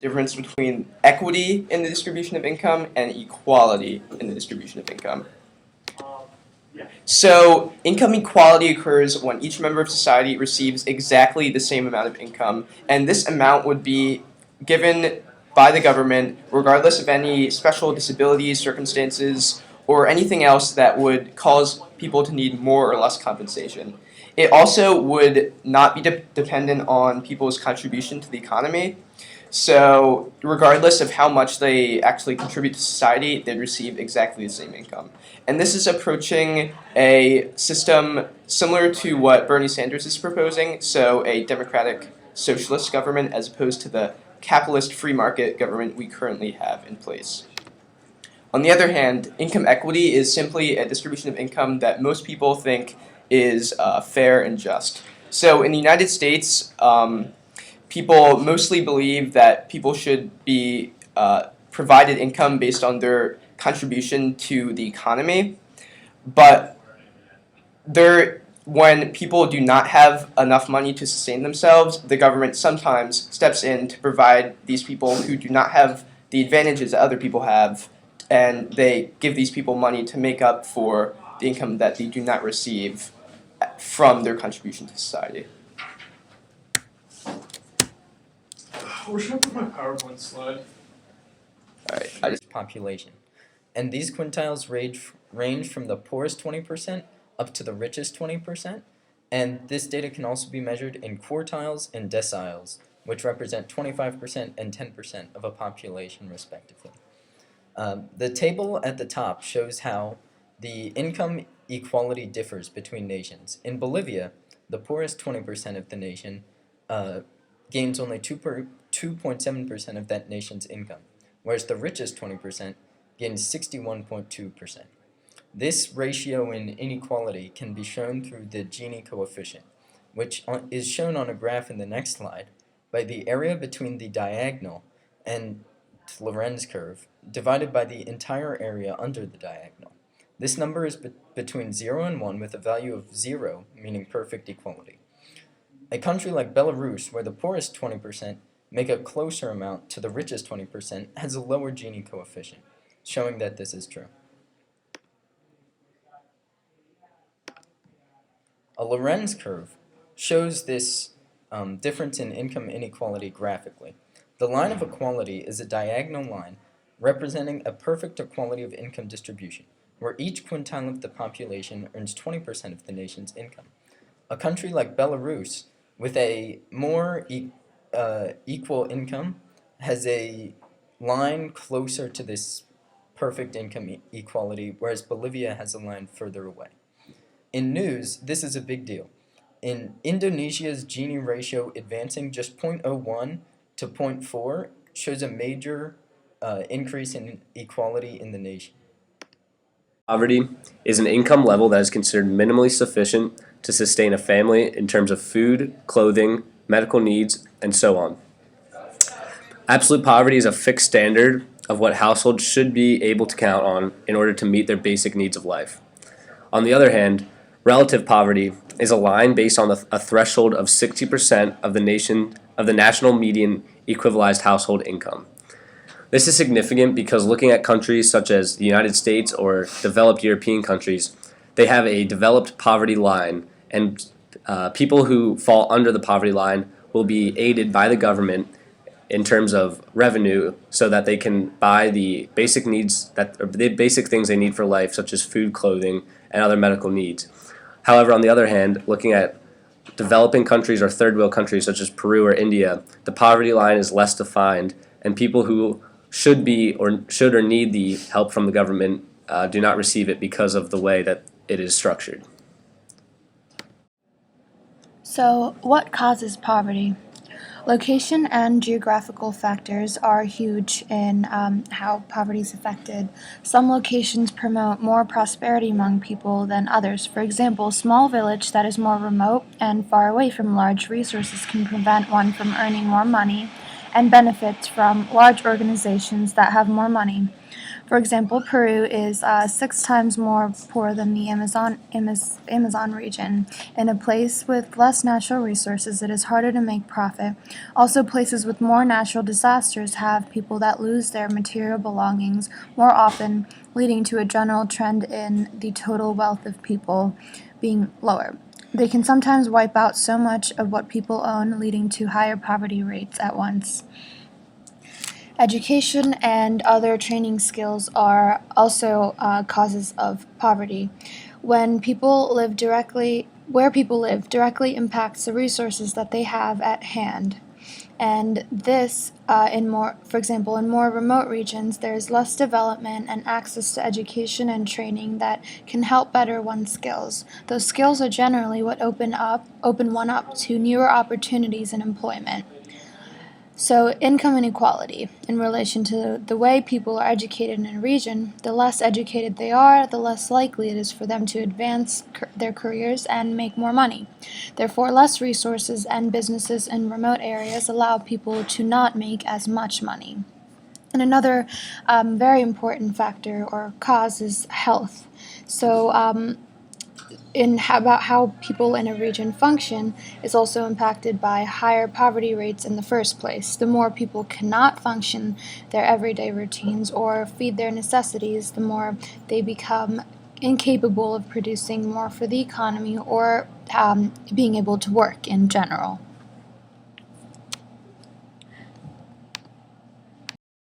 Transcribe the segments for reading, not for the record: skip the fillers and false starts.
difference between equity in the distribution of income and equality in the distribution of income. So income equality occurs when each member of society receives exactly the same amount of income, and this amount would be given by the government regardless of any special disabilities, circumstances, or anything else that would cause people to need more or less compensation. It also would not be dependent on people's contribution to the economy. So regardless of how much they actually contribute to society, they'd receive exactly the same income. And this is approaching a system similar to what Bernie Sanders is proposing, so a democratic socialist government as opposed to the capitalist free market government we currently have in place. On the other hand, income equity is simply a distribution of income that most people think is fair and just. So in the United States, people mostly believe that people should be provided income based on their contribution to the economy, but when people do not have enough money to sustain themselves, the government sometimes steps in to provide these people who do not have the advantages that other people have, and they give these people money to make up for the income that they do not receive from their contribution to society. Where should I put my PowerPoint slide? Alright, population. And these quintiles range from the poorest 20% up to the richest 20%. And this data can also be measured in quartiles and deciles, which represent 25% and 10% of a population respectively. The table at the top shows how the income equality differs between nations. In Bolivia, the poorest 20% of the nation gains only 2.7% of that nation's income, whereas the richest 20% gains 61.2%. This ratio in inequality can be shown through the Gini coefficient, which is shown on a graph in the next slide by the area between the diagonal and Lorenz curve divided by the entire area under the diagonal. This number is between 0 and 1 with a value of 0, meaning perfect equality. A country like Belarus, where the poorest 20% make a closer amount to the richest 20%, has a lower Gini coefficient, showing that this is true. A Lorenz curve shows this difference in income inequality graphically. The line of equality is a diagonal line representing a perfect equality of income distribution, where each quintile of the population earns 20% of the nation's income. A country like Belarus, with a more equal income, has a line closer to this perfect income equality, whereas Bolivia has a line further away. In news, this is a big deal. In Indonesia's Gini ratio advancing just 0.01 to 0.4 shows a major increase in equality in the nation. Poverty is an income level that is considered minimally sufficient to sustain a family in terms of food, clothing, medical needs, and so on. Absolute poverty is a fixed standard of what households should be able to count on in order to meet their basic needs of life. On the other hand, relative poverty is a line based on a threshold of 60% of the national median equivalized household income. This is significant because looking at countries such as the United States or developed European countries, they have a developed poverty line, and people who fall under the poverty line will be aided by the government in terms of revenue so that they can buy the basic needs the basic things they need for life, such as food, clothing, and other medical needs. However, on the other hand, looking at developing countries or third world countries such as Peru or India, the poverty line is less defined, and people who should or need the help from the government do not receive it because of the way that it is structured. So, what causes poverty? Location and geographical factors are huge in how poverty is affected. Some locations promote more prosperity among people than others. For example, a small village that is more remote and far away from large resources can prevent one from earning more money and benefits from large organizations that have more money. For example, Peru is 6 times more poor than the Amazon region. In a place with less natural resources, it is harder to make profit. Also, places with more natural disasters have people that lose their material belongings more often, leading to a general trend in the total wealth of people being lower. They can sometimes wipe out so much of what people own, leading to higher poverty rates at once. Education and other training skills are also causes of poverty. When people live directly, where people live directly impacts the resources that they have at hand. And this, for example, in more remote regions, there is less development and access to education and training that can help better one's skills. Those skills are generally what open one up to newer opportunities in employment. So, income inequality in relation to the way people are educated in a region, the less educated they are, the less likely it is for them to advance their careers and make more money. Therefore, less resources and businesses in remote areas allow people to not make as much money. And another very important factor or cause is health. So, about how people in a region function is also impacted by higher poverty rates in the first place. The more people cannot function their everyday routines or feed their necessities, the more they become incapable of producing more for the economy or being able to work in general.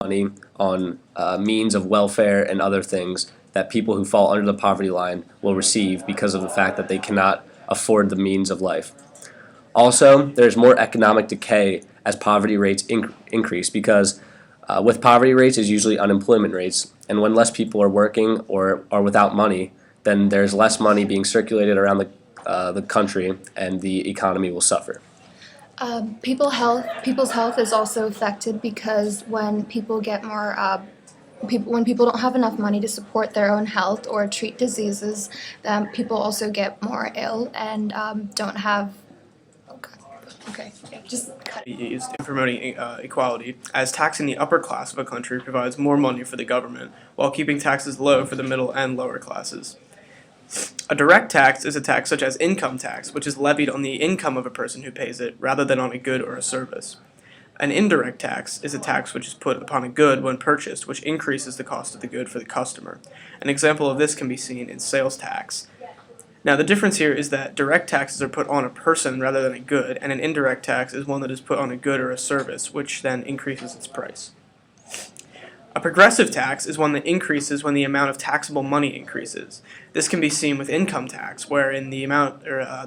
Money on means of welfare and other things that people who fall under the poverty line will receive because of the fact that they cannot afford the means of life. Also, there's more economic decay as poverty rates increase because with poverty rates is usually unemployment rates, and when less people are working or are without money, then there's less money being circulated around the country, and the economy will suffer. People's health is also affected because when people get more when people don't have enough money to support their own health or treat diseases, then people also get more ill and don't have. Just cut. Used in promoting equality, as taxing the upper class of a country provides more money for the government, while keeping taxes low for the middle and lower classes. A direct tax is a tax such as income tax, which is levied on the income of a person who pays it, rather than on a good or a service. An indirect tax is a tax which is put upon a good when purchased, which increases the cost of the good for the customer. An example of this can be seen in sales tax. Now, the difference here is that direct taxes are put on a person rather than a good, and an indirect tax is one that is put on a good or a service, which then increases its price. A progressive tax is one that increases when the amount of taxable money increases. This can be seen with income tax, wherein the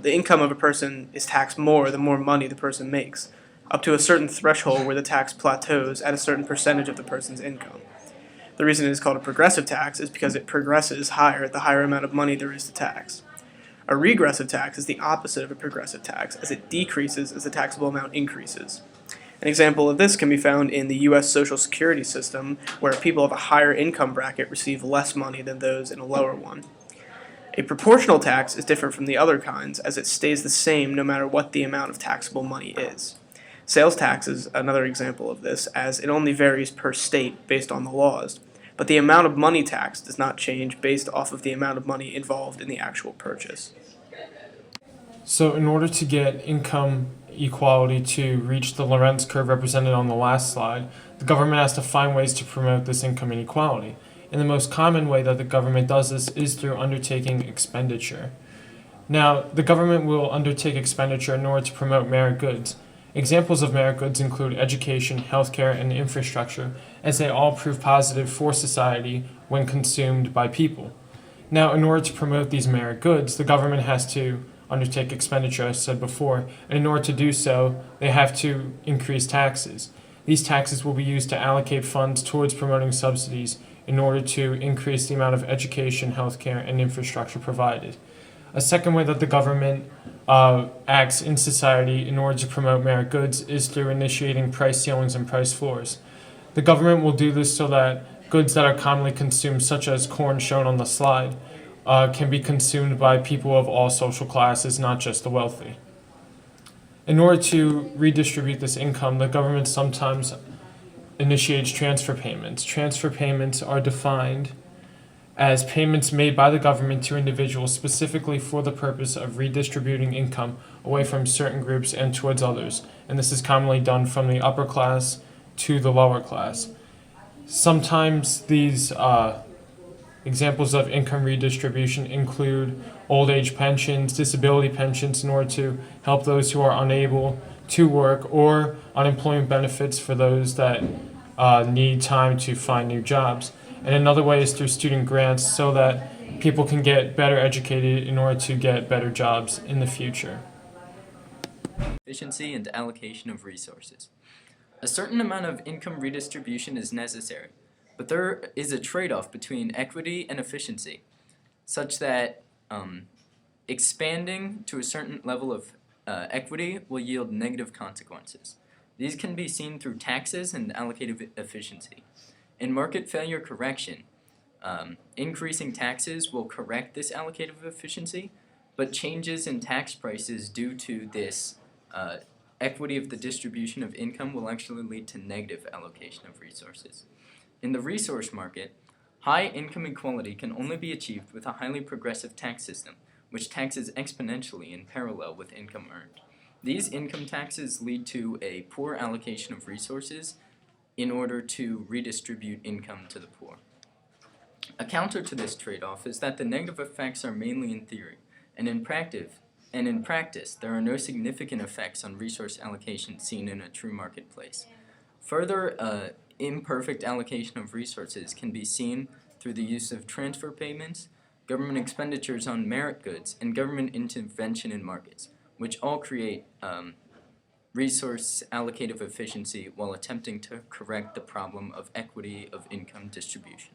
income of a person is taxed more the more money the person makes, up to a certain threshold where the tax plateaus at a certain percentage of the person's income. The reason it is called a progressive tax is because it progresses higher the higher amount of money there is to tax. A regressive tax is the opposite of a progressive tax, as it decreases as the taxable amount increases. An example of this can be found in the U.S. Social Security system, where people of a higher income bracket receive less money than those in a lower one. A proportional tax is different from the other kinds, as it stays the same no matter what the amount of taxable money is. Sales tax is another example of this, as it only varies per state based on the laws, but the amount of money taxed does not change based off of the amount of money involved in the actual purchase. So in order to get income equality to reach the Lorenz curve represented on the last slide, the government has to find ways to promote this income inequality. And the most common way that the government does this is through undertaking expenditure. Now, the government will undertake expenditure in order to promote merit goods. Examples of merit goods include education, healthcare, and infrastructure, as they all prove positive for society when consumed by people. Now, in order to promote these merit goods, the government has to undertake expenditure, as said before, and in order to do so, they have to increase taxes. These taxes will be used to allocate funds towards promoting subsidies in order to increase the amount of education, healthcare, and infrastructure provided. A second way that the government acts in society in order to promote merit goods is through initiating price ceilings and price floors. The government will do this so that goods that are commonly consumed, such as corn shown on the slide, can be consumed by people of all social classes, not just the wealthy. In order to redistribute this income, the government sometimes initiates transfer payments. Transfer payments are defined as payments made by the government to individuals specifically for the purpose of redistributing income away from certain groups and towards others. And this is commonly done from the upper class to the lower class. Sometimes these examples of income redistribution include old age pensions, disability pensions in order to help those who are unable to work, or unemployment benefits for those that need time to find new jobs. And another way is through student grants so that people can get better educated in order to get better jobs in the future. Efficiency and allocation of resources. A certain amount of income redistribution is necessary, but there is a trade-off between equity and efficiency, such that expanding to a certain level of equity will yield negative consequences. These can be seen through taxes and allocative efficiency. In market failure correction, increasing taxes will correct this allocative efficiency, but changes in tax prices due to this equity of the distribution of income will actually lead to negative allocation of resources. In the resource market, high income equality can only be achieved with a highly progressive tax system, which taxes exponentially in parallel with income earned. These income taxes lead to a poor allocation of resources in order to redistribute income to the poor. A counter to this trade-off is that the negative effects are mainly in theory, and in practice, there are no significant effects on resource allocation seen in a true marketplace. Further, imperfect allocation of resources can be seen through the use of transfer payments, government expenditures on merit goods, and government intervention in markets, which all create resource allocative efficiency while attempting to correct the problem of equity of income distribution.